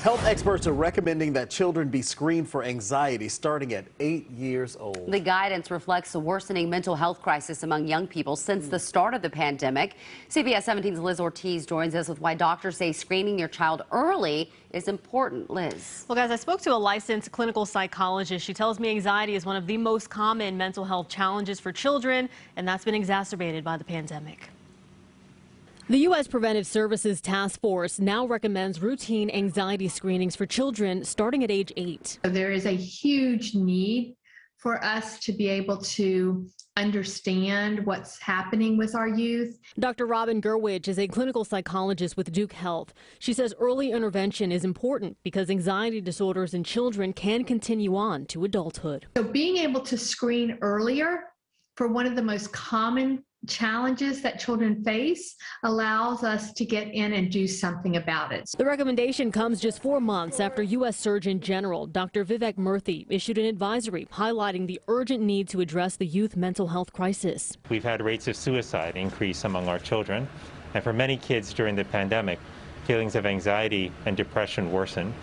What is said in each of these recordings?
Health experts are recommending that children be screened for anxiety starting at 8 years old. The guidance reflects a worsening mental health crisis among young people since the start of the pandemic. CBS 17's Liz Ortiz joins us with why doctors say screening your child early is important. Liz. Well, guys, I spoke to a licensed clinical psychologist. She tells me anxiety is one of the most common mental health challenges for children, and that's been exacerbated by the pandemic. The U.S. Preventive Services Task Force now recommends routine anxiety screenings for children starting at age 8. There is a huge need for us to be able to understand what's happening with our youth. Dr. Robin Gerwich is a clinical psychologist with Duke Health. She says early intervention is important because anxiety disorders in children can continue on to adulthood. So being able to screen earlier for one of the most common challenges that children face allows us to get in and do something about it. The recommendation comes just 4 months after U.S. Surgeon General Dr. Vivek Murthy issued an advisory highlighting the urgent need to address the youth mental health crisis. We've had rates of suicide increase among our children, and for many kids during the pandemic, feelings of anxiety and depression worsen,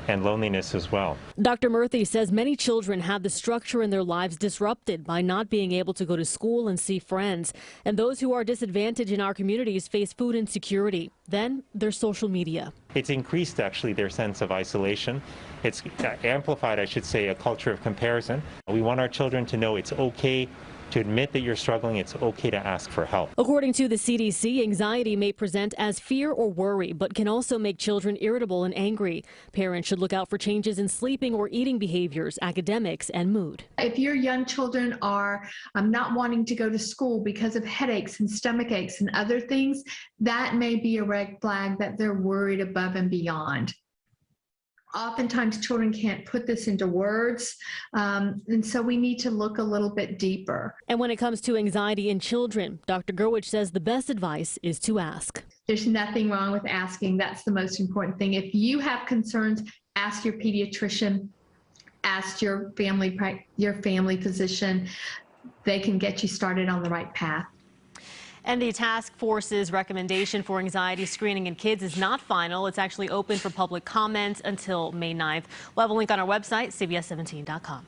and loneliness as well. Dr. Murthy says many children have the structure in their lives disrupted by not being able to go to school and see friends. And those who are disadvantaged in our communities face food insecurity. Then there's social media. It's increased actually their sense of isolation. It's amplified, I should say, a culture of comparison. We want our children to know it's okay to admit that you're struggling. It's okay to ask for help. According to the CDC, anxiety may present as fear or worry, but can also make children irritable and angry. Parents should look out for changes in sleeping or eating behaviors, academics, and mood. If your young children are not wanting to go to school because of headaches and stomach aches and other things, that may be a red flag that they're worried above and beyond. Oftentimes children can't put this into words, and so we need to look a little bit deeper. And when it comes to anxiety in children, Dr. Gerwich says the best advice is to ask. There's nothing wrong with asking. That's the most important thing. If you have concerns, ask your pediatrician, ask your family physician. They can get you started on the right path. And the task force's recommendation for anxiety screening in kids is not final. It's actually open for public comment until May 9th. We'll have a link on our website, cbs17.com.